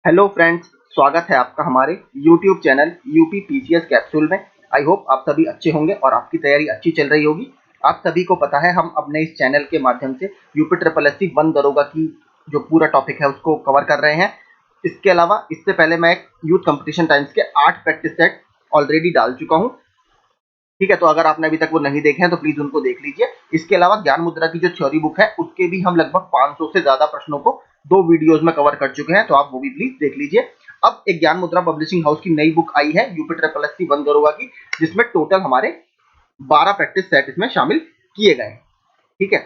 Hello friends, स्वागत है आपका हमारे YouTube channel UP PCS capsule में। आई होप आप सभी अच्छे होंगे और आपकी तैयारी अच्छी चल रही होगी। आप सभी को पता है हम अपने इस चैनल के माध्यम से यूपी ट्रिपल एस सी 1 दरोगा की जो पूरा टॉपिक है उसको कवर कर रहे हैं। इसके अलावा इससे पहले मैं एक यूथ कंपटीशन टाइम्स के 8 प्रैक्टिस सेट ऑलरेडी डाल चुका हूँ। ठीक है, तो अगर आपने अभी तक वो नहीं देखे हैं तो प्लीज उनको देख लीजिए। इसके अलावा ज्ञान मुद्रा की जो थ्योरी बुक है उसके भी हम लगभग 500 से ज्यादा प्रश्नों को 2 वीडियोस में कवर कर चुके हैं, तो आप वो भी प्लीज देख लीजिए। अब एक ज्ञान मुद्रा पब्लिशिंग हाउस की नई बुक आई है यूपी ट्रिपल एस सी 1 दरोगा की, जिसमें टोटल हमारे 12 प्रैक्टिस सेट इसमें शामिल किए गए हैं। ठीक है,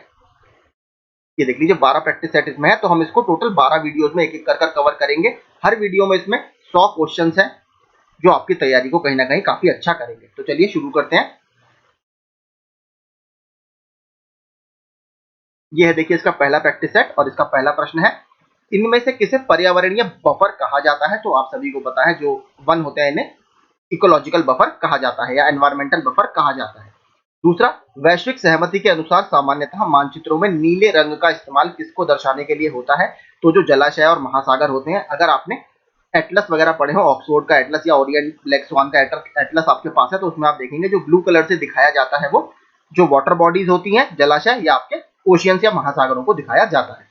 ये देख लीजिए 12 प्रैक्टिस सेट इसमें है, तो हम इसको टोटल 12 वीडियोस में एक एक कर कवर करेंगे। हर वीडियो में इसमें 100 क्वेश्चन है जो आपकी तैयारी को कहीं ना कहीं काफी अच्छा करेंगे। तो चलिए शुरू करते हैं। ये है, देखिए इसका पहला प्रैक्टिस सेट और इसका पहला प्रश्न है, इनमें से किसे पर्यावरणीय बफर कहा जाता है? तो आप सभी को पता है जो वन होते हैं इन्हें इकोलॉजिकल बफर कहा जाता है या एनवायरमेंटल बफर कहा जाता है। दूसरा, वैश्विक सहमति के अनुसार सामान्यतः मानचित्रों में नीले रंग का इस्तेमाल किसको दर्शाने के लिए होता है? तो जो जलाशय और महासागर होते हैं, अगर आपने एटलस वगैरह पढ़े हो, ऑक्सफोर्ड का एटलस या ओरिएंट ब्लैक स्वान का एटलस आपके पास है, तो उसमें आप देखेंगे जो ब्लू कलर से दिखाया जाता है वो जो वाटर बॉडीज होती हैं, जलाशय या आपके ओशियंस या महासागरों को दिखाया जाता है।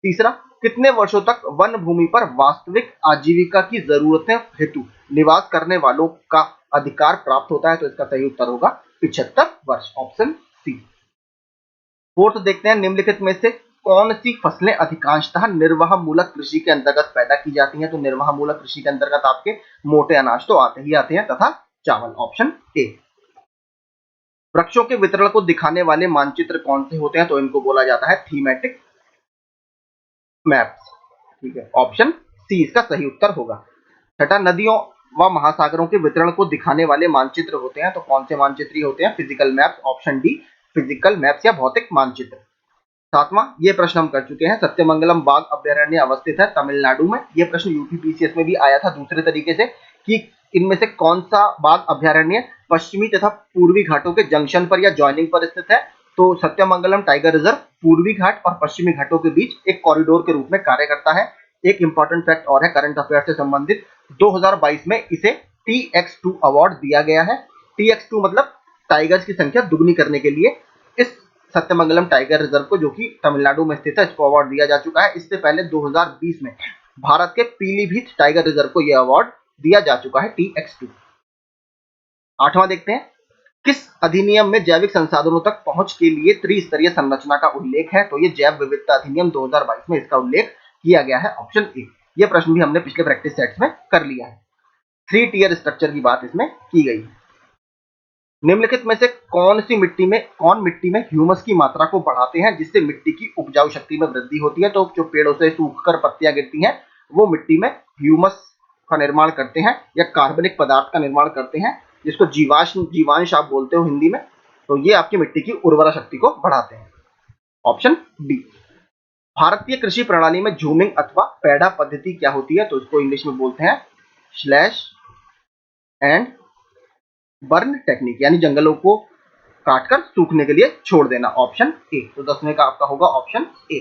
तीसरा, कितने वर्षों तक वन भूमि पर वास्तविक आजीविका की जरूरतें हेतु निवास करने वालों का अधिकार प्राप्त होता है? तो इसका सही उत्तर होगा 75 वर्ष, ऑप्शन सी। फोर्थ देखते हैं, निम्नलिखित में से कौन सी फसलें अधिकांशतः निर्वाह मूलक कृषि के अंतर्गत पैदा की जाती हैं? तो निर्वाह मूलक कृषि के अंतर्गत आपके मोटे अनाज तो आते ही आते हैं तथा चावल, ऑप्शन ए। वृक्षों के वितरण को दिखाने वाले मानचित्र कौन से होते हैं? तो इनको बोला जाता है थीमेटिक मैप्स। ठीक है, ऑप्शन सी इसका सही उत्तर होगा। छठा, नदियों व महासागरों के वितरण को दिखाने वाले मानचित्र होते हैं, तो कौन से मानचित्र होते हैं? Physical maps, option D physical maps या भौतिक मानचित्र। सातवां, ये प्रश्न हम कर चुके हैं, सत्यमंगलम बाघ अभ्यारण्य अवस्थित है तमिलनाडु में। ये प्रश्न यूपीपीसीएस में भी आया था दूसरे तरीके से कि इनमें से कौन सा बाघ अभ्यारण्य पश्चिमी तथा पूर्वी घाटों के जंक्शन पर या ज्वाइनिंग पर स्थित है? तो सत्यमंगलम टाइगर रिजर्व पूर्वी घाट और पश्चिमी घाटों के बीच एक कॉरिडोर के रूप में कार्य करता है। एक इंपॉर्टेंट फैक्ट और है करंट अफेयर से संबंधित, 2022 में इसे TX2 अवार्ड दिया गया है। TX2 मतलब टाइगर्स की संख्या दुगनी करने के लिए इस सत्यमंगलम टाइगर रिजर्व को, जो कि तमिलनाडु में स्थित है, इसको अवार्ड दिया जा चुका है। इससे पहले 2020 में भारत के पीलीभीत टाइगर रिजर्व को यह अवार्ड दिया जा चुका है, TX2। आठवां देखते हैं, किस अधिनियम में जैविक संसाधनों तक पहुंच के लिए त्रिस्तरीय संरचना का उल्लेख है? तो ये जैव विविधता अधिनियम 2022 में इसका उल्लेख किया गया है, ऑप्शन ए। ये प्रश्न भी हमने पिछले प्रैक्टिस सेट्स में कर लिया है। 3 टियर स्ट्रक्चर की बात इसमें की गई है। निम्नलिखित में से कौन मिट्टी में ह्यूमस की मात्रा को बढ़ाते हैं जिससे मिट्टी की उपजाऊ शक्ति में वृद्धि होती है? तो जो पेड़ों से सूखकर पत्तियां गिरती हैं वो मिट्टी में ह्यूमस का निर्माण करते हैं या कार्बनिक पदार्थ का निर्माण करते हैं, जिसको जीवांश आप बोलते हो हिंदी में। तो ये आपकी मिट्टी की उर्वरा शक्ति को बढ़ाते हैं, ऑप्शन डी। भारतीय कृषि प्रणाली में झूमिंग अथवा पैडा पद्धति क्या होती है? तो इसको इंग्लिश में बोलते हैं स्लैश एंड बर्न टेक्निक, यानी जंगलों को काटकर सूखने के लिए छोड़ देना, ऑप्शन ए। तो 10वें का आपका होगा ऑप्शन ए।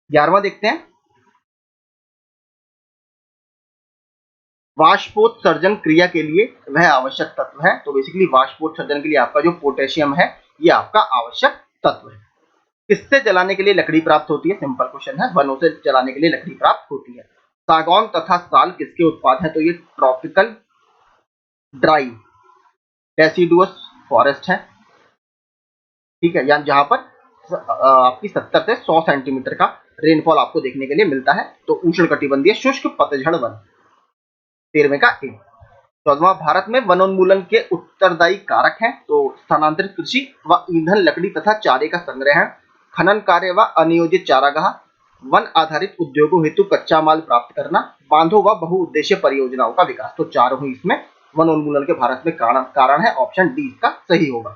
11वां देखते हैं, वाष्पोत्सर्जन क्रिया के लिए वह आवश्यक तत्व है। तो बेसिकली वाष्पोत्सर्जन के लिए आपका जो पोटेशियम है ये आपका आवश्यक तत्व है। किससे जलाने के लिए लकड़ी प्राप्त होती है? सिंपल क्वेश्चन है, वनों से जलाने के लिए लकड़ी प्राप्त होती है। सागौन तथा साल किसके उत्पाद है? तो ये ट्रॉपिकल ड्राई डेसिडुअस फॉरेस्ट है। ठीक है, यानी जहां पर आपकी 70 से 100 सेंटीमीटर का रेनफॉल आपको देखने के लिए मिलता है। तो उष्ण कटिबंधीय शुष्क पतझड़ वन, 13वें का ए। 14वां, भारत में वनोन्मूलन के उत्तरदायी कारक हैं। तो स्थानांतरित कृषि व ईंधन, लकड़ी तथा चारे का संग्रहण, खनन कार्य व अनियोजित चारागाह, वन आधारित उद्योगों हेतु कच्चा माल प्राप्त करना, बांधों व बहुउद्देश्य परियोजनाओं का विकास। तो चारों ही इसमें वनोन्मूलन के भारत में कारण है, ऑप्शन डी इसका सही होगा।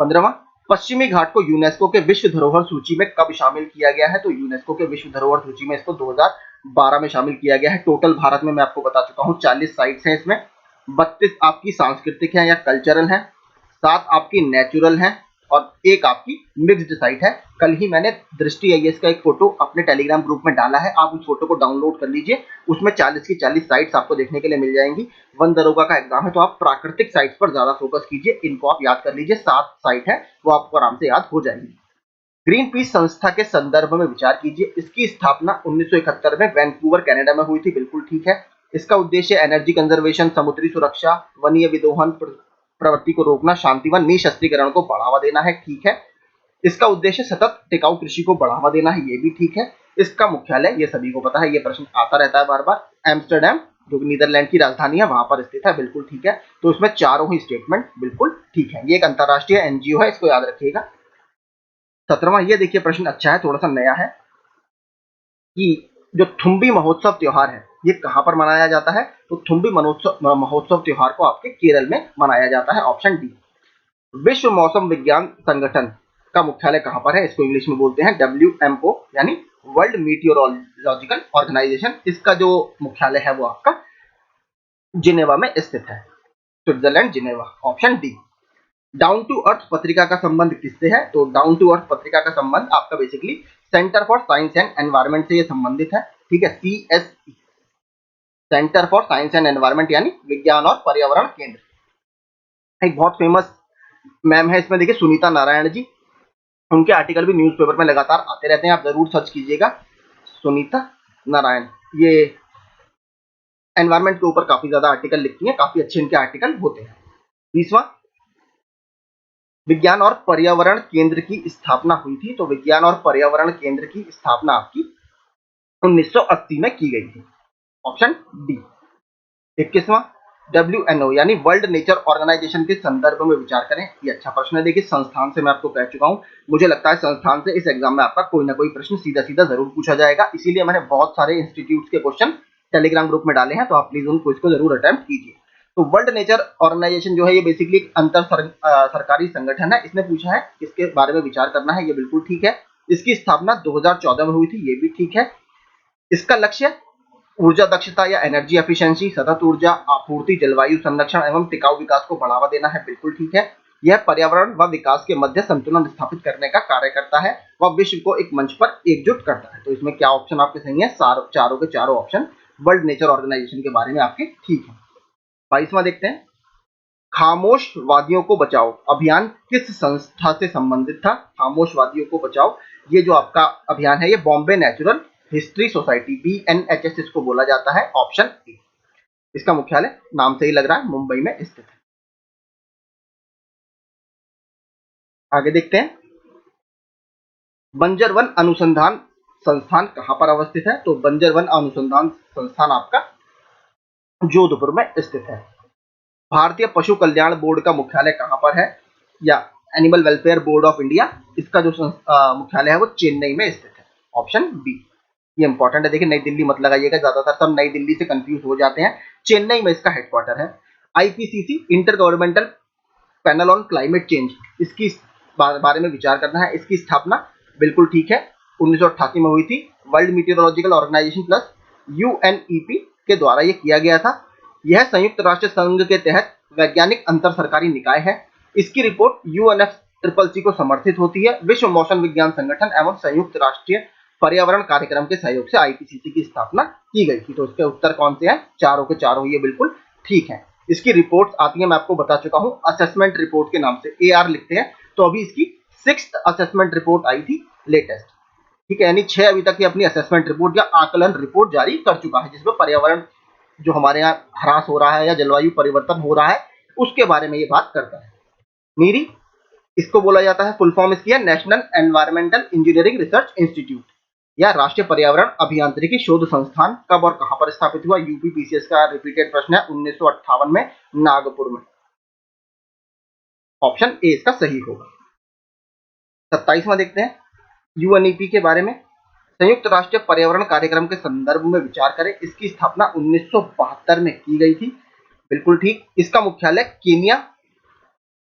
15वां, पश्चिमी घाट को यूनेस्को के विश्व धरोहर सूची में कब शामिल किया गया है? तो यूनेस्को के विश्व धरोहर सूची में इसको 2012 में शामिल किया गया है। टोटल भारत में मैं आपको बता चुका हूं 40 साइट्स हैं इसमें, 32 आपकी सांस्कृतिक हैं या कल्चरल हैं, 7 आपकी नेचुरल हैं, और एक आपकी मिक्स्ड साइट है। कल ही मैंने दृष्टि आईएएस का एक फोटो अपने टेलीग्राम ग्रुप में डाला है, आप उस फोटो को डाउनलोड कर लीजिए। उसमें 40 की 40 साइट्स आपको देखने के लिए मिल जाएंगी। वन दरोगा का एग्जाम है तो आप प्राकृतिक साइट्स पर ज्यादा फोकस कीजिए, इनको आप याद कर लीजिए। 7 साइट है वो आपको आराम से याद हो जाएंगी। ग्रीन पीस संस्था के संदर्भ में विचार कीजिए। इसकी स्थापना 1971 में वैंकूवर कनाडा में हुई थी, बिल्कुल ठीक है। इसका उद्देश्य एनर्जी कंजर्वेशन, समुद्री सुरक्षा, वनीय विदोहन प्रवृत्ति को रोकना, शांति व निशस्त्रीकरण को बढ़ावा देना है, ठीक है। इसका उद्देश्य सतत टिकाऊ कृषि को बढ़ावा देना है, ये भी ठीक है। इसका मुख्यालय, ये सभी को पता है, ये प्रश्न आता रहता है बार बार, एम्स्टर्डम जो नीदरलैंड की राजधानी है वहां पर स्थित है, बिल्कुल ठीक है। तो इसमें चारों ही स्टेटमेंट बिल्कुल ठीक है। ये एक अंतरराष्ट्रीय एनजीओ है, इसको याद रखिएगा। 17वां, ये देखिए प्रश्न अच्छा है, थोड़ा सा नया है कि जो थुम्बी महोत्सव त्योहार है ये कहां पर मनाया जाता है। तो थुम्बी महोत्सव त्योहार को आपके केरल में मनाया जाता है, ऑप्शन डी। विश्व मौसम विज्ञान संगठन का मुख्यालय कहां पर है, इसको इंग्लिश में बोलते हैं WMO यानी वर्ल्ड मीटियोरोलॉजिकल ऑर्गेनाइजेशन। इसका जो मुख्यालय है वो आपका जिनेवा में स्थित है, Switzerland Geneva, option D. Down to Earth पत्रिका का संबंध किससे है। तो डाउन टू अर्थ पत्रिका का संबंध आपका basically centre for science and environment से ये संबंधित है, ठीक है। CSE, centre for science and environment यानी विज्ञान और पर्यावरण केंद्र। एक बहुत फेमस मैम है इसमें, देखिए सुनीता नारायण जी, उनके आर्टिकल भी न्यूज़पेपर में लगातार आते रहते हैं, आप जरूर सर्च कीजिएगा। सुनीता नारायण ये एनवायरनमेंट के ऊपर काफी ज्यादा आर्टिकल लिखती हैं, काफी अच्छे इनके आर्टिकल होते हैं। 20वां, विज्ञान और पर्यावरण केंद्र की स्थापना हुई थी। तो विज्ञान और पर्यावरण केंद्र की स्थापना आपकी 1980 में की गई थी, ऑप्शन डी। 21वां, WNO यानी वर्ल्ड नेचर ऑर्गेनाइजेशन के संदर्भ में विचार करें। ये अच्छा प्रश्न है। देखिए संस्थान से मैं आपको कह चुका हूं, मुझे लगता है संस्थान से इस एग्जाम में आपका कोई ना कोई प्रश्न सीधा सीधा जरूर पूछा जाएगा, इसीलिए मैंने बहुत सारे इंस्टीट्यूट के क्वेश्चन टेलीग्राम ग्रुप में डाले हैं, तो आप प्लीज उन क्विज को जरूर अटेम्प्ट कीजिए। तो वर्ल्ड नेचर ऑर्गेनाइजेशन जो है ये बेसिकली एक अंतर सरकारी संगठन है। इसने पूछा है इसके बारे में विचार करना है, ये बिल्कुल ठीक है। इसकी स्थापना 2014 में हुई थी, ये भी ठीक है। इसका लक्ष्य ऊर्जा दक्षता या एनर्जी एफिशिएंसी, सतत ऊर्जा आपूर्ति, जलवायु संरक्षण एवं टिकाऊ विकास को बढ़ावा देना है, बिल्कुल ठीक है। यह पर्यावरण व विकास के मध्य संतुलन स्थापित करने का कार्य करता है व विश्व को एक मंच पर एकजुट करता है। तो इसमें क्या ऑप्शन आपके सही है, चारों के चारों ऑप्शन वर्ल्ड नेचर ऑर्गेनाइजेशन के बारे में आपके ठीक है। 22वां देखते हैं, खामोश वादियों को बचाओ अभियान किस संस्था से संबंधित था। खामोश वादियों को बचाओ, ये जो आपका अभियान है ये Bombay natural history society BNHS इसको बोला जाता है, ऑप्शन ए। इसका मुख्यालय नाम से ही लग रहा है मुंबई में स्थित है। आगे देखते हैं, बंजर वन अनुसंधान संस्थान कहां पर अवस्थित है। तो बंजर वन अनुसंधान संस्थान आपका जोधपुर में स्थित है। भारतीय पशु कल्याण बोर्ड का मुख्यालय कहां पर है, या animal welfare board of India, इसका जो मुख्यालय है वो चेन्नई में स्थित है, ऑप्शन बी। ये इंपॉर्टेंट है, देखिए नई दिल्ली मत लगाइएगा, ज्यादातर सब नई दिल्ली से कंफ्यूज हो जाते हैं। चेन्नई में इसका हेडक्वार्टर है। IPCC inter governmental panel on climate change, इसकी बारे में विचार करना है। इसकी स्थापना बिल्कुल ठीक है 1988 में हुई थी। World Meteorological Organization plus UNEP के द्वारा ये किया गया था। यह संयुक्त राष्ट्र संघ के तहत वैज्ञानिक अंतर सरकारी निकाय है। इसकी रिपोर्ट UNFCCC को समर्थित होती है। विश्व मौसम विज्ञान संगठन एवं संयुक्त राष्ट्रीय पर्यावरण कार्यक्रम के सहयोग से IPCC की स्थापना की गई थी। तो इसके उत्तर कौन से हैं, चारों के चारों ये बिल्कुल ठीक है। इसकी रिपोर्ट्स आती है, मैं आपको बता चुका हूं, असेसमेंट रिपोर्ट के नाम से, AR लिखते हैं। तो अभी इसकी 6th असेसमेंट रिपोर्ट आई थी लेटेस्ट, ठीक है, यानी 6 अभी तक की अपनी असेसमेंट रिपोर्ट या आकलन रिपोर्ट जारी कर चुका है, जिसमें पर्यावरण जो हमारे यहाँ ह्रास हो रहा है या जलवायु परिवर्तन हो रहा है उसके बारे में ये बात करता है। नीरी इसको बोला जाता है, फुल फॉर्म इसकी है national environmental engineering research institute या राष्ट्रीय पर्यावरण अभियांत्रिकी शोध संस्थान। कब और कहां पर स्थापित हुआ, UPPCS का रिपीटेड प्रश्न है, 1958 में नागपुर में, ऑप्शन ए इसका सही होगा। 27वां देखते हैं, UNEP के बारे में, संयुक्त राष्ट्रीय पर्यावरण कार्यक्रम के संदर्भ में विचार करें। इसकी स्थापना 1972 में की गई थी, बिल्कुल ठीक। इसका मुख्यालय केनिया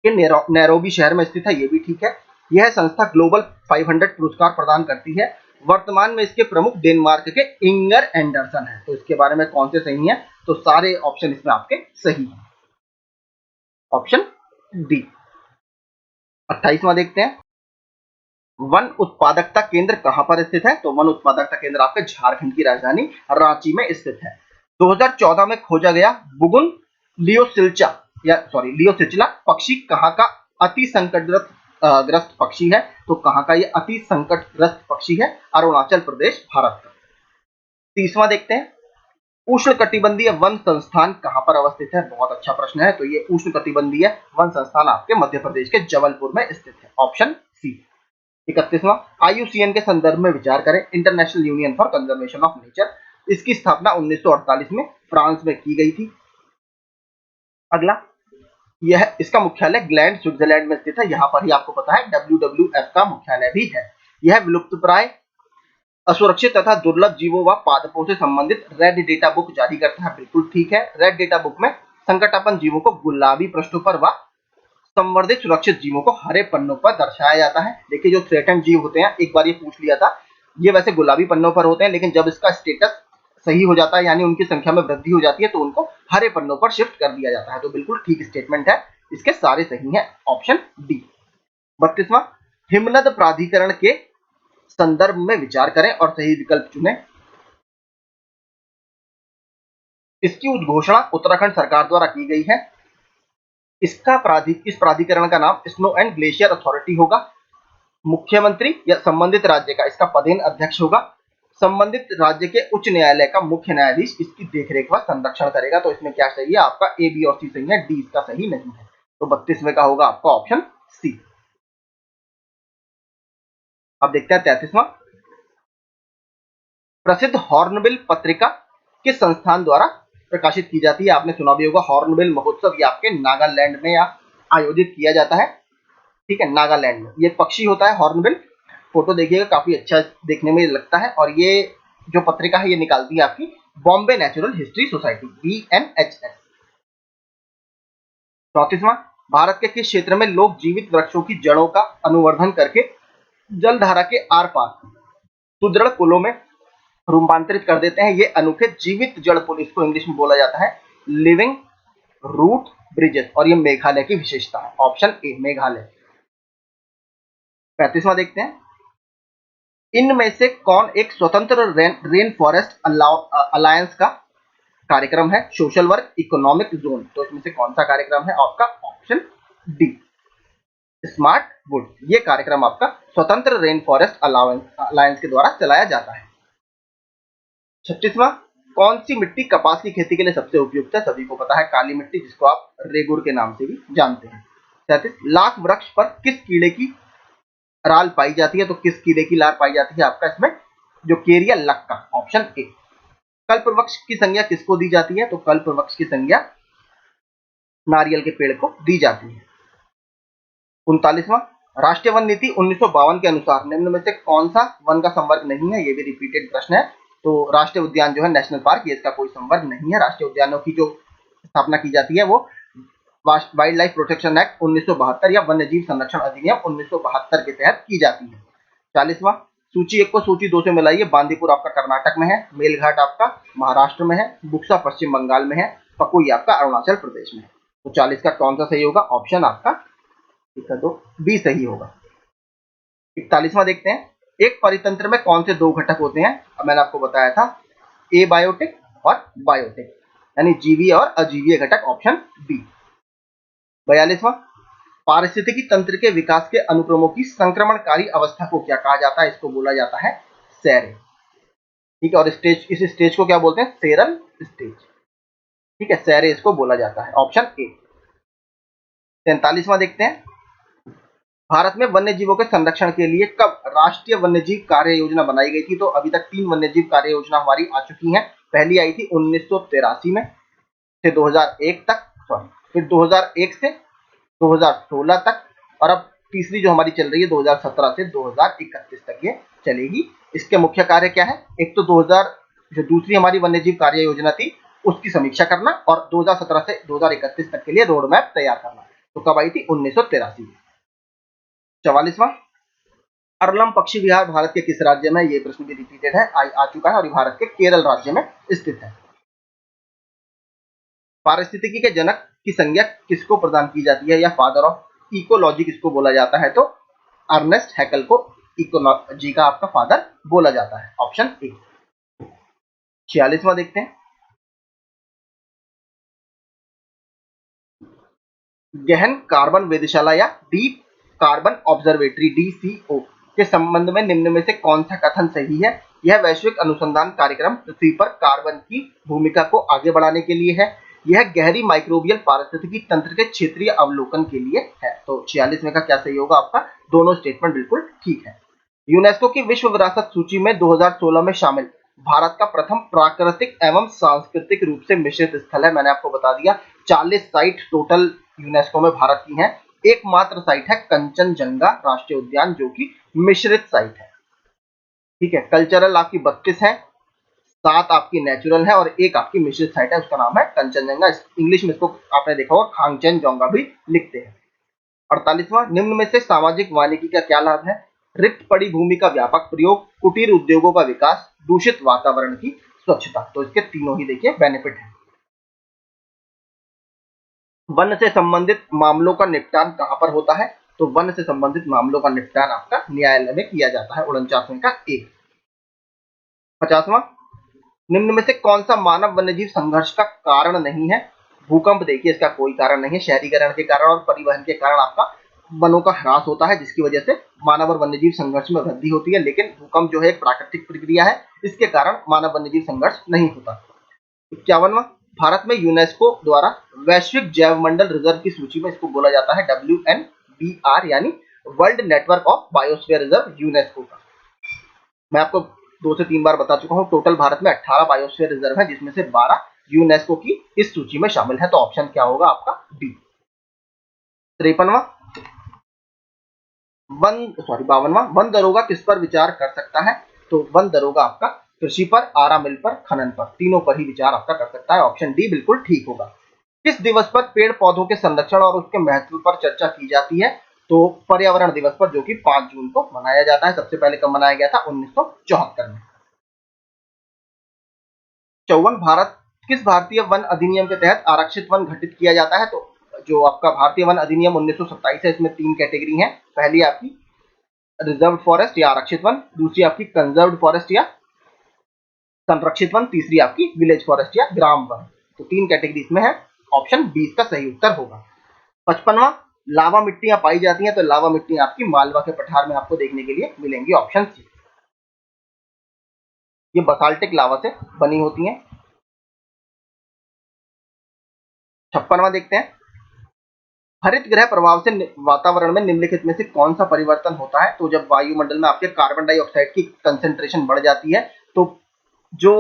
के नैरोबी शहर में स्थित है, ये भी ठीक है। यह संस्था ग्लोबल 500 पुरस्कार प्रदान करती है। वर्तमान में इसके प्रमुख डेनमार्क के इंगर एंडरसन है। तो इसके बारे में कौन से सही है, तो सारे ऑप्शन इसमें आपके सही हैं, ऑप्शन डी। 28वां देखते हैं, वन उत्पादकता केंद्र कहां पर स्थित है? तो वन उत्पादकता केंद्र आपके झारखंड की राजधानी रांची में स्थित है। 2014 में खोजा गया बुगुन लियोसिचला पक्षी कहां का अति संकटग्रस्त ग्रस्त पक्षी है? तो कहां का ये अति संकटग्रस्त पक्षी है? अरुणाचल प्रदेश, भारत का। 30वां देखते हैं, उष्णकटिबंधीय वन संस्थान कहां पर अवस्थित है? बहुत अच्छा प्रश्न है। तो ये उष्णकटिबंधीय वन संस्थान आपके मध्य प्रदेश के जबलपुर में स्थित है, ऑप्शन सी। 31वां, IUCN के संदर्भ में विचार करें, international union for conservation of nature. इसकी स्थापना 1948 में फ्रांस में की गई थी। अगला, यह इसका मुख्यालय ग्लैंड स्विट्जरलैंड में स्थित है। यहां पर ही आपको पता है WWF का मुख्यालय भी है। यह विलुप्तप्राय, असुरक्षित तथा दुर्लभ जीवों व पादपों से संबंधित रेड डेटा बुक जारी करता है। बिल्कुल ठीक है। रेड डेटा बुक में संकटापन्न जीवों को गुलाबी पृष्ठों पर व संवर्धित सुरक्षित जीवों को हरे पन्नों पर दर्शाया जाता है। देखिए, जो थ्रेटेंड जीव होते हैं, एक बार ये पूछ लिया था, ये वैसे गुलाबी पन्नों पर होते हैं, लेकिन जब इसका स्टेटस सही हो जाता है, यानी उनकी संख्या में वृद्धि हो जाती है, तो उनको हरे पन्नों पर शिफ्ट कर दिया जाता है। तो बिल्कुल ठीक स्टेटमेंट है, इसके सारे सही है, ऑप्शन डी। 32वां, हिमनद प्राधिकरण के संदर्भ में विचार करें और सही विकल्प चुनें। इसकी उद्घोषणा उत्तराखंड सरकार द्वारा की गई है। इस प्राधिकरण का नाम स्नो एंड ग्लेशियर अथॉरिटी होगा। मुख्यमंत्री या संबंधित राज्य का इसका पदेन अध्यक्ष होगा। संबंधित राज्य के उच्च न्यायालय का मुख्य न्यायाधीश इसकी देखरेख व संरक्षण करेगा। तो इसमें क्या सही है? आपका ए, बी और सी सही है, डी इसका सही नहीं है। तो 32वें का होगा आपका ऑप्शन सी। अब देखते हैं 33वां, प्रसिद्ध हॉर्नबिल पत्रिका किस संस्थान द्वारा प्रकाशित की जाती है? आपने सुना भी होगा, हॉर्नबिल महोत्सव ये आपके नागालैंड में आयोजित किया जाता है। ठीक है, नागालैंड में। ये पक्षी होता है हॉर्नबिल, फोटो देखिएगा, काफी अच्छा देखने में लगता है। और ये जो पत्रिका है ये निकालती है आपकी Bombay natural history society, BNHS। 34वां, भारत के किस क्षेत्र में लोग जीवित वृक्षों की जड़ों का अनुवर्धन करके जलधारा के आर पार सुदृढ़ पुलों में रूपांतरित कर देते हैं? ये अनूठे जीवित जड़ पुल, इसको इंग्लिश में बोला जाता है लिविंग रूट ब्रिजेस, और ये मेघालय की विशेषता है, ऑप्शन ए, मेघालय। 35वां देखते हैं, इनमें से कौन एक स्वतंत्र रेन फॉरेस्ट अलायंस का कार्यक्रम है? Social work, economic zone. तो इसमें से कौन सा कार्यक्रम है? आपका ऑप्शन डी, स्मार्ट वुड। ये कार्यक्रम आपका स्वतंत्र रेन फॉरेस्ट अलायंस के द्वारा चलाया जाता है। 36वां, कौन सी मिट्टी कपास की खेती के लिए सबसे उपयुक्त है? सभी को पता है, काली मिट्टी, जिसको आप रेगुर के नाम से भी जानते हैं। 37, लाख वृक्ष पर किस कीड़े की राल पाई जाती है? तो किस कीड़े की लार पाई जाती है? आपका इसमें जो केरिया लक्का, ऑप्शन ए। कल्प वृक्ष की संज्ञा किसको दी जाती है? तो कल्प वृक्ष की संज्ञा नारियल के पेड़ को दी जाती है। 39वां, राष्ट्रीय वन नीति 1952 के अनुसार निम्न में से कौन सा वन का संवर्ग नहीं है? ये भी रिपीटेड प्रश्न है। तो राष्ट्रीय उद्यान जो है, नेशनल पार्क, ये इसका कोई संवर्ग नहीं है। राष्ट्रीय उद्यानों की जो स्थापना की जाती है वो वाइल्ड लाइफ प्रोटेक्शन एक्ट 1972 या वन्य जीव संरक्षण अधिनियम 1972 के तहत की जाती है। 40वां, सूची 1 को सूची 2 से मिलाइए। बांदीपुर आपका कर्नाटक में है, मेलघाट आपका महाराष्ट्र में है, बुक्सा पश्चिम बंगाल में है, पकुई आपका अरुणाचल प्रदेश में है। तो 40 का कौन सा सही होगा? ऑप्शन आपका तो बी सही होगा। 41वां देखते हैं, एक परितंत्र में कौन से दो घटक होते हैं? अब मैंने आपको बताया था, ए बायोटिक और बायोटिक, यानी जीवीय और अजीवीय घटक, ऑप्शन बी। 42वां, पारिस्थितिकी तंत्र के विकास के अनुक्रमों की संक्रमणकारी अवस्था को क्या कहा जाता है? इसको बोला जाता है सैरे। ठीक है, और इस स्टेज को क्या बोलते हैं? Cereal stage. ठीक है, सैरे इसको बोला जाता है, ऑप्शन ए। 43वां देखते हैं, भारत में वन्य जीवों के संरक्षण के लिए कब राष्ट्रीय वन्यजीव कार्य योजना बनाई गई थी? तो अभी तक 3 वन्यजीव कार्य योजना हमारी आ चुकी हैं। पहली आई थी 1983 में, फिर 2001 तक, फिर 2001 से 2016 तक, और अब तीसरी जो हमारी चल रही है 2017 से 2031 तक ये चलेगी। इसके मुख्य कार्य क्या है? एक तो 2000 जो दूसरी हमारी वन्यजीव कार्य योजना थी उसकी समीक्षा करना, और 2017 से 2031 तक के लिए रोड मैप तैयार करना। तो कब आई थी? 1983 में। 44वां, अरलम पक्षी विहार भारत के किस राज्य में? ये प्रश्न भी रिपीटेड है, आ चुका है, और भारत के केरल राज्य में स्थित है। पारिस्थितिकी के जनक की संज्ञा किसको प्रदान की जाती है, या फादर ऑफ इकोलॉजी किसको बोला जाता है, तो अर्नेस्ट हैकल को इकोलॉजी का आपका फादर बोला जाता है, ऑप्शन ए। 46वां देखते हैं, गहन कार्बन वेधशाला या डीप कार्बन ऑब्जर्वेटरी डीसीओ के संबंध में निम्न में से कौन सा कथन सही है। यह वैश्विक अनुसंधान कार्यक्रम पृथ्वी पर कार्बन की भूमिका को आगे बढ़ाने के लिए है। यह गहरी माइक्रोबियल पारिस्थितिकी तंत्र के क्षेत्रीय अवलोकन के लिए है। तो 46 में का क्या सही होगा आपका, दोनों स्टेटमेंट बिल्कुल ठीक है। यूनेस्को की विश्व विरासत सूची में 2016 में शामिल भारत का प्रथम प्राकृतिक एवं सांस्कृतिक रूप से मिश्रित स्थल है। मैंने आपको बता दिया 40 साइट टोटल यूनेस्को में भारत की हैं। एकमात्र साइट है कंचनजंगा राष्ट्रीय उद्यान जो कि मिश्रित साइट है। ठीक है, कल्चरल आपकी 32 है, 7 आपकी नेचुरल है और एक आपकी मिश्रित साइट है, उसका नाम है कंचनजंगा। इंग्लिश में इसको आपने देखा होगा खांगचेनजोंगा भी लिखते हैं। 48वां, निम्न में से सामाजिक वानिकी का क्या लाभ है। रिक्त पड़ी भूमि का व्यापक प्रयोग, कुटीर उद्योगों का विकास, दूषित वातावरण की स्वच्छता। तो इसके तीनों ही देखिए बेनिफिट है। वन से संबंधित मामलों का निपटान कहां पर होता है, तो वन से संबंधित मामलों का निपटान आपका न्यायालय में किया जाता है। 49वें का एक। 50वां, निम्न में से कौन सा मानव वन्यजीव संघर्ष का कारण नहीं है। भूकंप देखिए इसका कोई कारण नहीं है, शहरीकरण के कारण और परिवहन के कारण आपका वनों का ह्रास होता है जिसकी वजह से मानव और वन्यजीव संघर्ष में वृद्धि होती है। लेकिन भूकंप जो है एक प्राकृतिक प्रक्रिया है, इसके कारण मानव वन्यजीव संघर्ष नहीं होता। 51वां, भारत में यूनेस्को द्वारा वैश्विक जैव मंडल रिजर्व की सूची में इसको बोला जाता है WNBR यानी world network of biosphere reserve UNESCO का। मैं आपको 2 से 3 बार बता चुका हूं, टोटल भारत में 18 बायोस्फीयर रिजर्व है जिसमें से 12 यूनेस्को की इस सूची में शामिल है। तो ऑप्शन क्या होगा आपका बी। 53वां, 52वां, वन दरोगा किस पर विचार कर सकता है, तो वन दरोगा आपका कृषि पर, आरा मिल पर, खनन पर, तीनों पर ही विचार आपका कर सकता है। ऑप्शन डी बिल्कुल ठीक होगा। किस दिवस पर पेड़ पौधों के संरक्षण और उसके महत्व पर चर्चा की जाती है, तो पर्यावरण दिवस पर जो कि 5 जून को मनाया जाता है। सबसे पहले कब मनाया गया था, 1974 में। 54, भारत किस भारतीय वन अधिनियम के तहत आरक्षित वन घटित किया जाता है, तो जो आपका भारतीय वन अधिनियम 1927 है, इसमें 3 कैटेगरी है। पहली आपकी रिजर्व फॉरेस्ट या आरक्षित वन, दूसरी आपकी कंजर्व्ड फॉरेस्ट या संरक्षित वन, तीसरी आपकी विलेज फॉरेस्ट या ग्राम वन। तो 3 कैटेगरी इसमें है, ऑप्शन 20 का सही उत्तर होगा। 55वां, लावा मिट्टियां पाई जाती हैं, तो लावा मिट्टियां आपकी मालवा के पठार में आपको देखने के लिए मिलेंगी, ऑप्शन सी। ये बसाल्टिक लावा से बनी होती हैं। 56वां देखते हैं, हरित गृह प्रभाव से वातावरण में निम्नलिखित में से कौन सा परिवर्तन होता है, तो जब वायुमंडल में आपके कार्बन डाइऑक्साइड की कंसेंट्रेशन बढ़ जाती है तो जो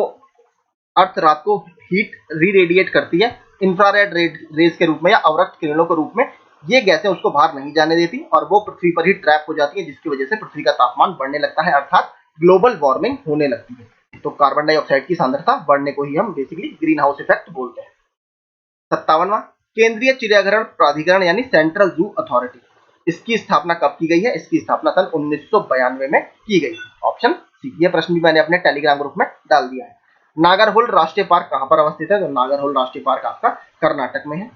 अर्थ रात को हीट रीरेडिएट करती है इंफ्रारेड रेज के रूप में या अवरक्त किरणों के रूप में, ये गैसें उसको बाहर नहीं जाने देती और वो पृथ्वी पर ही ट्रैप हो जाती है जिसकी वजह से पृथ्वी का तापमान बढ़ने लगता है, अर्थात ग्लोबल वार्मिंग होने लगती है। तो कार्बन डाइऑक्साइड की सांद्रता बढ़ने को ही हम बेसिकली ग्रीन हाउस इफेक्ट बोलते हैं। 57वां, केंद्रीय चिड़ियाघर प्राधिकरण यानी सेंट्रल जू अथॉरिटी, इसकी स्थापना कब की गई है, इसकी स्थापना सन 1992 में की गई। Option C. ये प्रश्न भी मैंने अपने टेलीग्राम ग्रुप में डाल दिया है। नागरहोल राष्ट्रीय पार्क कहां पर अवस्थित है, तो नागरहोल राष्ट्रीय पार्क आपका कर्नाटक में है।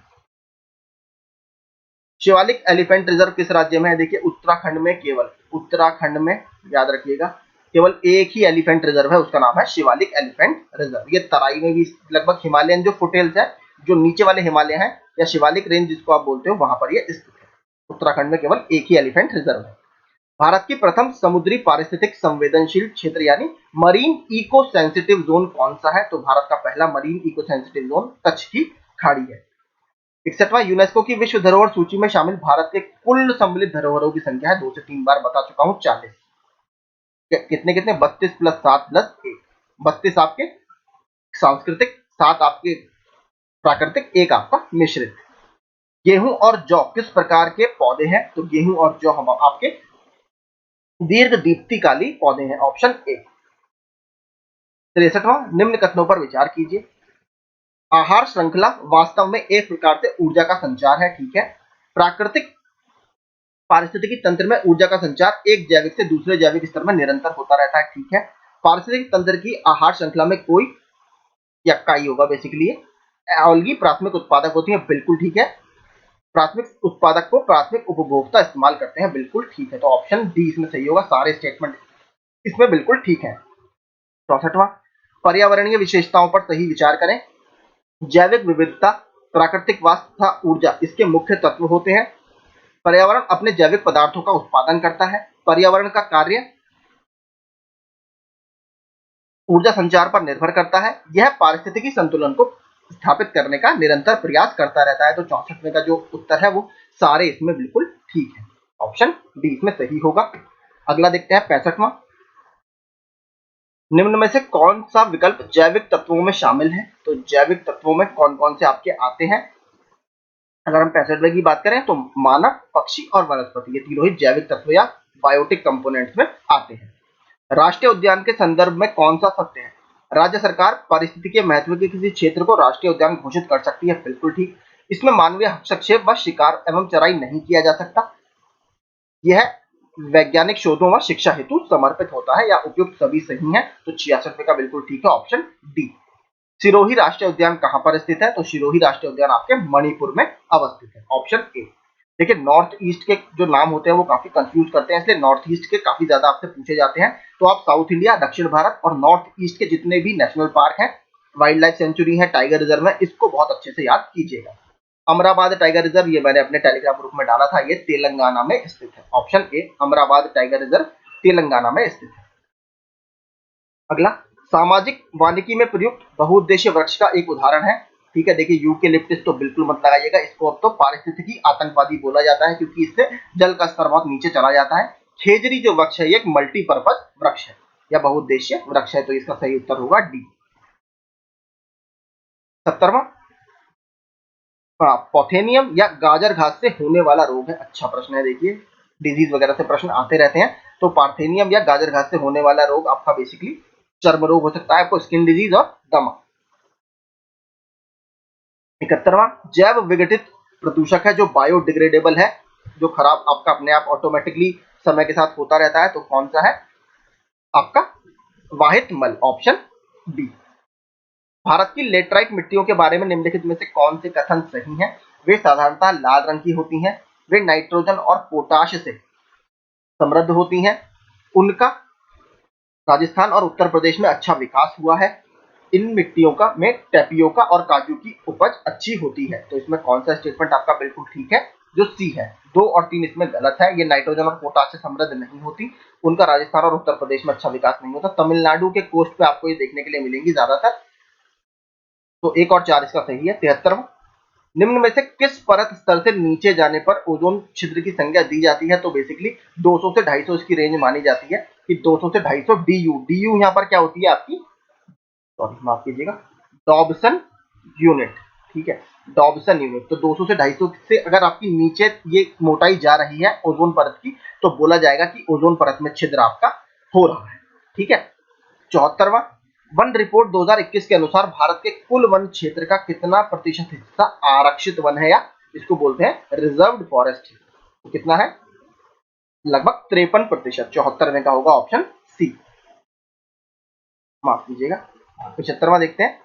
शिवालिक एलिफेंट रिजर्व किस राज्य में है, देखिए उत्तराखंड में, केवल उत्तराखंड में, याद रखिएगा केवल एक ही एलिफेंट रिजर्व है, उसका नाम है शिवालिक एलिफेंट रिजर्व। ये तराई में भी लगभग हिमालयन जो फुटेल्स है, जो नीचे वाले हिमालय हैं या शिवालिक रेंज जिसको आप बोलते हो, वहां पर ये स्थित है। उत्तराखंड में केवल एक ही एलिफेंट रिजर्व है। भारत की प्रथम समुद्री पारिस्थितिक संवेदनशील क्षेत्र यानी मरीन इको सेंसिटिव जोन कौन सा है, तो भारत का पहला marine eco sensitive zone Kutch की खाड़ी है। 61वां, यूनेस्को की विश्व धरोहर सूची में शामिल भारत के कुल सम्मिलित धरोहरों की संख्या है, 2 से 3 बार बता चुका हूं, 40। कितने कितने, 32 प्लस 7 प्लस 1, 32 आपके सांस्कृतिक, 7 आपके प्राकृतिक, 1 आपका मिश्रित। गेहूं और जौ किस प्रकार के पौधे हैं, तो गेहूं और जौ हम आपके दीर्घ दीप्तिकाली पौधे हैं, ऑप्शन ए। 63वां, निम्न कथनों पर विचार कीजिए। आहार श्रृंखला वास्तव में एक प्रकार से ऊर्जा का संचार है, ठीक है। प्राकृतिक पारिस्थितिकी तंत्र में ऊर्जा का संचार एक जैविक से दूसरे जैविक स्तर में निरंतर होता रहता है, ठीक है। पारिस्थितिकी तंत्र की आहार श्रृंखला में कोई या काई होगा बेसिकली, एल्गी प्राथमिक उत्पादक होती है, बिल्कुल ठीक है। प्राथमिक उत्पादक को प्राथमिक उपभोक्ता इस्तेमाल करते हैं, बिल्कुल ठीक है। तो ऑप्शन डी इसमें सही होगा, सारे स्टेटमेंट इसमें बिल्कुल ठीक है। 64वां, पर्यावरणीय विशेषताओं पर सही विचार करें। जैविक विविधता, प्राकृतिक वाष्प तथा ऊर्जा इसके मुख्य तत्व होते हैं। पर्यावरण अपने जैविक पदार्थों का उत्पादन करता है। पर्यावरण का कार्य ऊर्जा संचार पर निर्भर करता है। यह पारिस्थितिकी संतुलन को स्थापित करने का निरंतर प्रयास करता रहता है। तो 64वें का जो उत्तर है वो सारे इसमें बिल्कुल ठीक है, ऑप्शन डी इसमें सही होगा। अगला देखते हैं 65वां, निम्न में से कौन सा विकल्प जैविक तत्वों में शामिल है। तो जैविक तत्वों में कौन कौन से आपके आते हैं। अगर हम 65वें की बात करें तो मानव, पक्षी और वनस्पति, ये तीनों ही जैविक तत्व या बायोटिक कंपोनेंट्स में आते हैं। राष्ट्रीय उद्यान के संदर्भ में कौन सा सत्य है। राज्य सरकार पारिस्थितिकीय महत्व के किसी क्षेत्र को राष्ट्रीय उद्यान घोषित कर सकती है, बिल्कुल ठीक। इसमें मानवीय हस्तक्षेप व शिकार एवं चराई नहीं किया जा सकता। यह वैज्ञानिक शोधों व शिक्षा हेतु समर्पित होता है, या उपयुक्त सभी सही है। तो 66वें का बिल्कुल ठीक है, ऑप्शन डी। सिरोही राष्ट्रीय उद्यान कहां पर स्थित है। तो सिरोही राष्ट्रीय उद्यान आपके मणिपुर में अवस्थित है, ऑप्शन ए। देखिए नॉर्थ ईस्ट के जो नाम होते हैं वो काफी कंफ्यूज करते हैं, इसलिए नॉर्थ ईस्ट के काफी ज्यादा आपसे पूछे जाते हैं। तो आप साउथ इंडिया, दक्षिण भारत और नॉर्थ ईस्ट के जितने भी नेशनल पार्क हैं, वाइल्ड लाइफ सेंचुरी है, टाइगर रिजर्व है, इसको बहुत अच्छे से याद कीजिएगा। अमराबाद टाइगर रिजर्व, ये मैंने अपने टेलीग्राम ग्रुप में डाला था, ये तेलंगाना में स्थित है, option A. Amrabad tiger reserve Telangana में स्थित है। अगला, सामाजिक वानिकी में प्रयुक्त बहुउद्देशीय वृक्ष का एक उदाहरण है। ठीक है, देखिए यूकेलिप्टस तो बिल्कुल मत लगाइएगा, इसको अब तो पारिस्थितिकी आतंकवादी बोला जाता है, क्योंकि इससे जल का स्तर बहुत नीचे चला जाता है। खेजरी जो वृक्ष है ये एक मल्टीपर्पज वृक्ष है या बहुउद्देशीय वृक्ष है, तो इसका सही उत्तर होगा डी। 70वां, पॉथेनियम या गाजर घास से होने वाला रोग है। अच्छा प्रश्न है, देखिए डिजीज वगैरह से प्रश्न आते रहते हैं। तो पार्थेनियम या गाजर घास से होने वाला रोग आपका बेसिकली चर्म रोग हो सकता है, आपको स्किन डिजीज और दमा। 71वां, जैव विघटित प्रदूषक है जो बायोडिग्रेडेबल है, जो खराब आपका अपने आप ऑटोमेटिकली समय के साथ होता रहता है। तो कौन सा है आपका वाहित मल, ऑप्शन डी। भारत की लेटराइट मिट्टियों के बारे में निम्नलिखित में से कौन से कथन सही हैं। वे साधारणतः लाल रंग की होती हैं, वे नाइट्रोजन और पोटाश से समृद्ध होती हैं, उनका राजस्थान और उत्तर प्रदेश में अच्छा विकास हुआ है, इन मिट्टियों का में टेपियोका और काजू की उपज अच्छी होती है। तो इसमें कौन सा स्टेटमेंट आपका बिल्कुल ठीक है, जो सी है। 2 और 3 इसमें गलत है, ये नाइट्रोजन और पोटाश से समृद्ध नहीं होती, उनका राजस्थान और उत्तर प्रदेश में अच्छा विकास नहीं होता। तमिलनाडु के कोस्ट पे आपको ये देखने के लिए मिलेंगी ज्यादातर। तो 1 और 4 इसका सही है। 73वां, निम्न में से किस परत स्तर से नीचे जाने पर ओजोन छिद्र की संख्या दी जाती है। तो बेसिकली 200 से 250 इसकी रेंज मानी जाती है, कि 200 से 250 डीयू। डीयू यहाँ पर क्या होती है आपकी, सॉरी माफ कीजिएगा, डॉबसन यूनिट। ठीक है, डॉबसन यूनिट। तो 200 से 250 से अगर आपकी नीचे ये मोटाई जा रही है ओजोन परत की, तो बोला जाएगा कि ओजोन परत में छिद्र आपका हो रहा है। ठीक है। 74वां, वन रिपोर्ट 2021 के अनुसार भारत के कुल वन क्षेत्र का कितना प्रतिशत हिस्सा आरक्षित वन है, या इसको बोलते हैं रिजर्व्ड फॉरेस्ट। तो कितना है, लगभग 53%। 74वें का होगा ऑप्शन सी, माफ कीजिएगा। 75वां देखते हैं,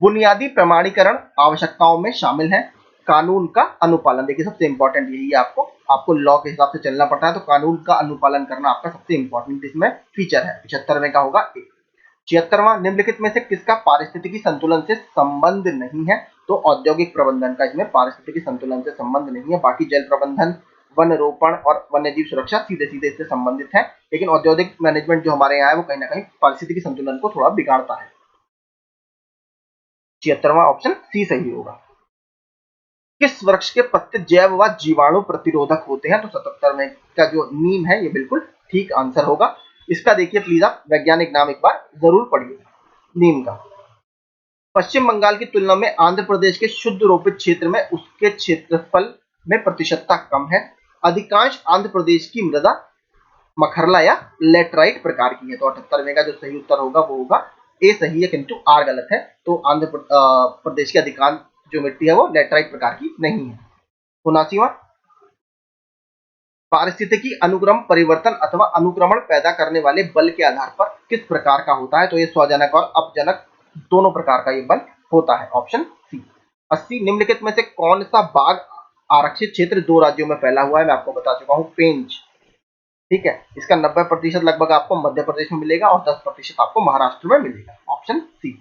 बुनियादी प्रमाणीकरण आवश्यकताओं में शामिल है कानून का अनुपालन। देखिए सबसे इंपॉर्टेंट यही है, आपको लॉ के हिसाब से चलना पड़ता है, तो कानून का अनुपालन करना आपका सबसे इंपॉर्टेंट इसमें फीचर है। 75वें का होगा ए। 76वां, निम्नलिखित में से किसका पारिस्थितिकी संतुलन से संबंध नहीं है। तो औद्योगिक प्रबंधन का इसमें पारिस्थितिकी संतुलन से संबंध नहीं है, बाकी जल प्रबंधन, वन रोपण और वन्यजीव सुरक्षा सीधे सीधे इससे संबंधित है, लेकिन औद्योगिक मैनेजमेंट जो हमारे यहाँ है वो कहीं ना कहीं पारिस्थितिकी संतुलन को थोड़ा बिगाड़ता है। 76वां ऑप्शन सी सही होगा। किस वृक्ष के पत्ते जैव व जीवाणु प्रतिरोधक होते हैं। तो 77वें का जो नीम है ये बिल्कुल ठीक आंसर होगा। इसका देखिए प्लीज आप वैज्ञानिक नाम एक बार जरूर पढ़िए नीम का। पश्चिम बंगाल की तुलना में आंध्र प्रदेश के शुद्ध रोपित क्षेत्र में उसके क्षेत्रफल में प्रतिशतता कम है। अधिकांश आंध्र प्रदेश की मृदा मखरला या लेटराइट प्रकार की है। तो 78वें का जो सही उत्तर होगा वो होगा ए सही है, किंतु आर गलत है। तो आंध्र प्रदेश की अधिकांश जो मिट्टी है वो लेटराइट प्रकार की नहीं है। 79वां, पारिस्थितिकी अनुक्रम परिवर्तन अथवा अनुक्रमण पैदा करने वाले बल के आधार पर किस प्रकार का होता है। तो ये स्वजनक और अपजनक दोनों प्रकार का ये बल होता है, ऑप्शन सी। 80, निम्नलिखित में से कौन सा बाघ आरक्षित क्षेत्र 2 राज्यों में फैला हुआ है, मैं आपको बता चुका हूँ, पेंच। ठीक है, इसका 90% लगभग आपको मध्य प्रदेश में मिलेगा और 10% आपको महाराष्ट्र में मिलेगा, ऑप्शन सी।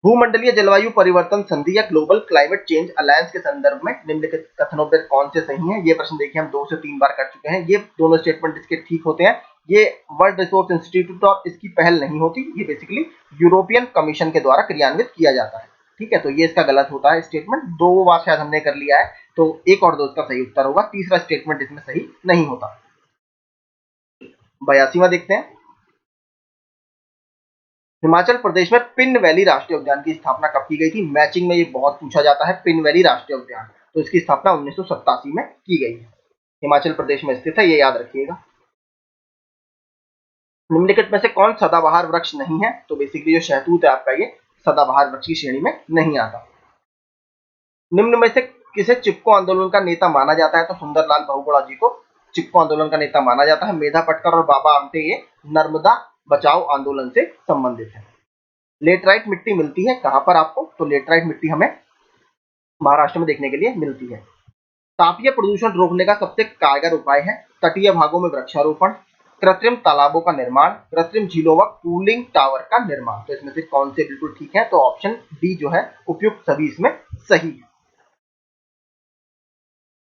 भूमंडलीय जलवायु परिवर्तन संधि या ग्लोबल क्लाइमेट चेंज अलायंस के संदर्भ में निम्नलिखित कथनों में कौन से सही हैं? ये प्रश्न देखिए हम 2 से 3 बार कर चुके हैं। ये दोनों स्टेटमेंट इसके ठीक होते हैं। ये वर्ल्ड रिसोर्स इंस्टीट्यूट और इसकी पहल नहीं होती, ये बेसिकली यूरोपियन कमीशन के द्वारा क्रियान्वित किया जाता है। ठीक है, तो ये इसका गलत होता है स्टेटमेंट। 2 बार शायद हमने कर लिया है, तो 1 और 2 इसका सही उत्तर होगा। तीसरा स्टेटमेंट इसमें सही नहीं होता। 82वां देखते हैं। हिमाचल प्रदेश में पिन वैली राष्ट्रीय उद्यान की स्थापना कब की गई थी? मैचिंग में ये बहुत पूछा जाता है। पिन वैली राष्ट्रीय उद्यान, तो इसकी स्थापना 1987 में की गई है। हिमाचल प्रदेश में स्थित है, ये याद रखिएगा। निम्नलिखित में से कौन सदाबहार वृक्ष नहीं है? तो बेसिकली जो शहतूत है आपका, ये सदाबहार वृक्ष की श्रेणी में नहीं आता। निम्न में से किसे चिपको आंदोलन का नेता माना जाता है? तो सुंदरलाल बहुगुणा जी को चिपको आंदोलन का नेता माना जाता है। मेधा पटकर और बाबा आमटे ये नर्मदा बचाओ आंदोलन से संबंधित है। लेटराइट मिट्टी मिलती है कहां पर आपको? तो लेटराइट मिट्टी हमें महाराष्ट्र में देखने के लिए मिलती है। तापीय प्रदूषण रोकने का सबसे कारगर उपाय है तटीय भागों में वृक्षारोपण, कृत्रिम तालाबों का निर्माण, कृत्रिम झीलों व कूलिंग टावर का निर्माण। तो इसमें से कौन से बिल्कुल ठीक है? तो ऑप्शन डी जो है उपयुक्त सभी इसमें सही है।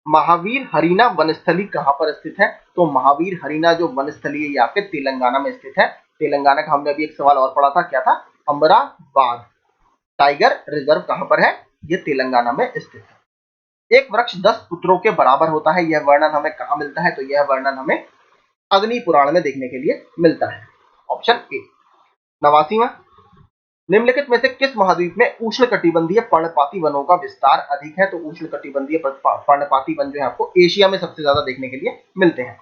महावीर हरीना वनस्थली कहां पर स्थित है? तो महावीर हरीना जो वनस्थली है ये आपके तेलंगाना में स्थित है। तेलंगाना का हमने अभी एक सवाल और पढ़ा था, क्या था? अमराबाद टाइगर रिजर्व कहां पर है? ये तेलंगाना में स्थित है। एक वृक्ष 10 पुत्रों के बराबर होता है, यह वर्णन हमें कहां मिलता है? तो यह वर्णन हमें अग्नि पुराण में देखने के लिए मिलता है, ऑप्शन ए। 89वां, निम्नलिखित में से किस महाद्वीप में उष्णकटिबंधीय पर्णपाती वनों का विस्तार अधिक है? तो उष्णकटिबंधीय पर्णपाती वन जो है आपको एशिया में सबसे ज्यादा देखने के लिए मिलते हैं।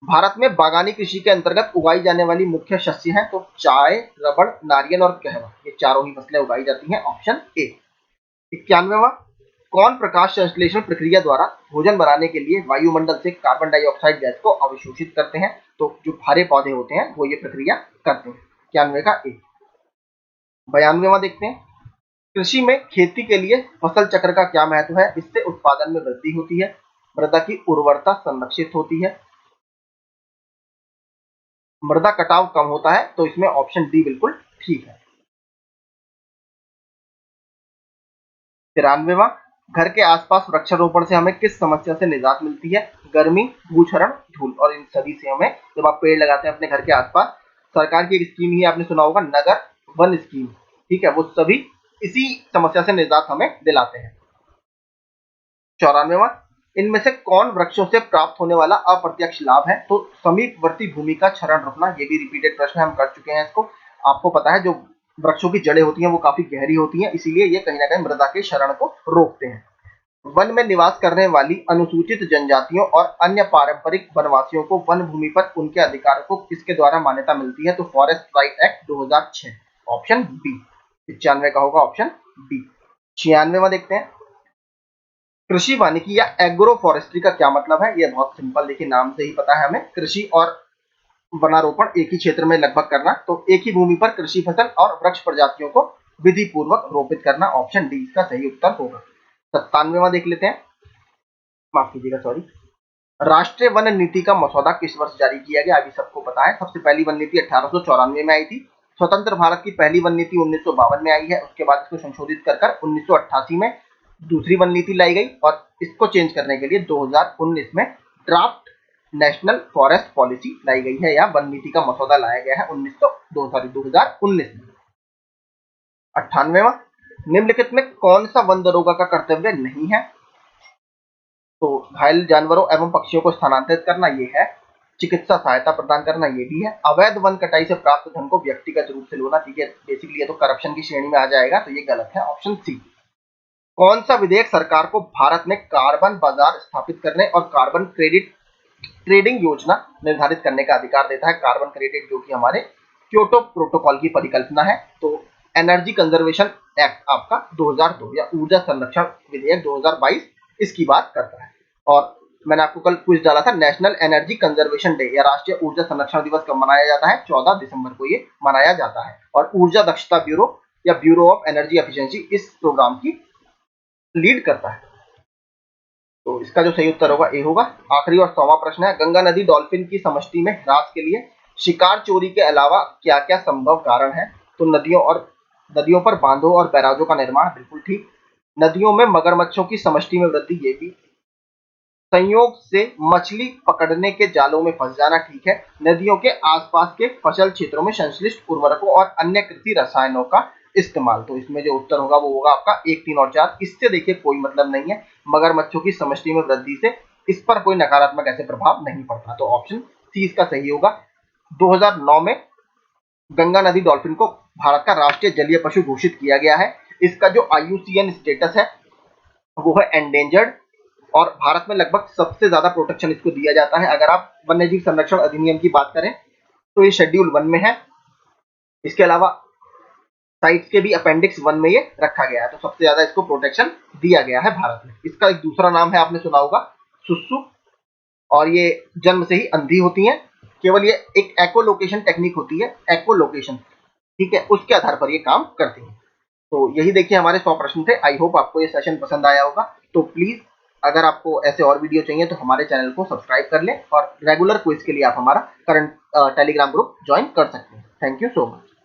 भारत में बागानी कृषि के अंतर्गत उगाई जाने वाली मुख्य शस्य हैं, तो चाय, रबड़, नारियल और कहवा, ये चारों ही फसलें उगाई जाती हैं, ऑप्शन ए। 91वां, कौन प्रकाश संश्लेषण प्रक्रिया द्वारा भोजन बनाने के लिए वायुमंडल से कार्बन डाइऑक्साइड गैस को अवशोषित करते हैं? तो जो हरे पौधे होते हैं वो ये प्रक्रिया करते हैं। 91 का ए। 92वां देखते हैं। कृषि में खेती के लिए फसल चक्र का क्या महत्व है? इससे उत्पादन में वृद्धि होती है, मृदा की उर्वरता संरक्षित होती है, मृदा कटाव कम होता है। तो इसमें ऑप्शन डी बिल्कुल ठीक है। 93वां, घर के आसपास वृक्षारोपण से हमें किस समस्या से निजात मिलती है? गर्मी, भूक्षरण, धूल, और इन सभी से हमें, जब आप पेड़ लगाते हैं अपने घर के आसपास, सरकार की एक स्कीम ही आपने सुना होगा, नगर वन स्कीम। ठीक है, वो सभी इसी समस्या से निजात हमें दिलाते हैं। 94वां, इनमें से कौन वृक्षों से प्राप्त होने वाला अप्रत्यक्ष लाभ है? तो समीपवर्ती भूमि का क्षरण रुकना, ये भी रिपीटेड प्रश्न है, हम कर चुके हैं इसको। आपको पता है जो वृक्षों की जड़ें होती हैं वो काफी गहरी होती हैं, इसीलिए ये कहीं ना कहीं मृदा के क्षरण को रोकते हैं। वन में निवास करने वाली अनुसूचित जनजातियों और अन्य पारंपरिक वनवासियों को वन भूमि पर उनके अधिकार को किसके द्वारा मान्यता मिलती है? तो forest right act 2006, option B. 95 का होगा ऑप्शन बी। 96वां देखते हैं। कृषि वानिकी या एग्रो फॉरेस्ट्री का क्या मतलब है? ये बहुत सिंपल, देखिए नाम से ही पता है हमें, कृषि और वनारोपण एक ही क्षेत्र में लगभग करना। तो एक ही भूमि पर कृषि फसल और वृक्ष प्रजातियों को विधि पूर्वक रोपित करना, ऑप्शन डी इसका सही उत्तर होगा। 97वां देख लेते हैं, माफ कीजिएगा सॉरी। राष्ट्रीय वन नीति का मसौदा किस वर्ष जारी किया गया? अभी सबको पता है, सबसे पहली वन नीति 1894 में आई थी। स्वतंत्र भारत की पहली वन नीति 1952 में आई है, उसके बाद इसको संशोधित कर 1988 में दूसरी वन नीति लाई गई, और इसको चेंज करने के लिए 2019 में ड्राफ्ट नेशनल फॉरेस्ट पॉलिसी लाई गई है, या वन नीति का मसौदा लाया गया है 2019 में। 98वां, निम्नलिखित में कौन सा वन दरोगा का कर्तव्य नहीं है? तो घायल जानवरों एवं पक्षियों को स्थानांतरित करना ये है, चिकित्सा सहायता प्रदान करना ये भी है, अवैध वन कटाई से प्राप्त धन को व्यक्तिगत रूप से लेना, ठीक है, बेसिकली ये तो करप्शन की श्रेणी में आ जाएगा, तो ये गलत है, ऑप्शन सी। कौन सा विधेयक सरकार को भारत में कार्बन बाजार स्थापित करने और कार्बन क्रेडिट ट्रेडिंग योजना निर्धारित करने का अधिकार देता है? कार्बन क्रेडिट जो कि हमारे क्योटो प्रोटोकॉल की परिकल्पना है। तो एनर्जी कंजर्वेशन एक्ट आपका 2002 या ऊर्जा संरक्षण विधेयक 2022 इसकी बात करता है। और मैंने आपको कल क्विज डाला था, नेशनल एनर्जी कंजर्वेशन डे या राष्ट्रीय ऊर्जा संरक्षण दिवस कब मनाया जाता है? 14 दिसंबर को ये मनाया जाता है। और ऊर्जा दक्षता ब्यूरो या ब्यूरो ऑफ एनर्जी एफिशिएंसी इस प्रोग्राम की लीड करता है। तो इसका जो सही उत्तर होगा ए होगा। आखिरी और 100वां प्रश्न है, गंगा नदी डॉल्फिन की समष्टि में ह्रास के लिए शिकार चोरी के अलावा क्या क्या संभव कारण है? तो नदियों पर बांधों और बैराजों का निर्माण, बिल्कुल ठीक। नदियों में मगरमच्छों की समष्टि में वृद्धि, ये भी। संयोग से मछली पकड़ने के जालों में फंस जाना, ठीक है। नदियों के आसपास के फसल क्षेत्रों में संश्लिष्ट उर्वरकों और अन्य कृषि रसायनों का इस्तेमाल। तो इसमें जो उत्तर होगा वो होगा आपका 1, 3 और 4। इससे देखिए कोई मतलब नहीं है, मगरमच्छों की समष्टि में वृद्धि से इस पर कोई नकारात्मक ऐसे प्रभाव नहीं पड़ता। तो ऑप्शन सी इसका सही होगा। 2009 में गंगा नदी डॉल्फिन को भारत का राष्ट्रीय जलीय पशु घोषित किया गया है। इसका जो IUCN स्टेटस है वो है एंडेंजर्ड, और भारत में लगभग सबसे ज्यादा प्रोटेक्शन इसको दिया जाता है। अगर आप वन्यजीव संरक्षण अधिनियम की बात करें तो ये शेड्यूल 1 में है। इसके अलावा साइट्स के भी अपेंडिक्स 1 में ये रखा गया है, तो सबसे ज्यादा इसको प्रोटेक्शन दिया गया है भारत में। इसका एक दूसरा नाम है, आपने सुना होगा, सुसु, और ये जन्म से ही अंधी होती हैं। केवल ये एक एकोलोकेशन टेक्निक होती है, एकोलोकेशन, ठीक है, उसके आधार पर ये काम करती हैं। तो यही देखिए हमारे 100 प्रश्न थे। आई होप आपको ये सेशन पसंद आया होगा। तो प्लीज अगर आपको ऐसे और वीडियो चाहिए तो हमारे चैनल को सब्सक्राइब कर लें, और रेगुलर क्विज के लिए आप हमारा करंट टेलीग्राम ग्रुप ज्वाइन कर सकते हैं। Thank you so much.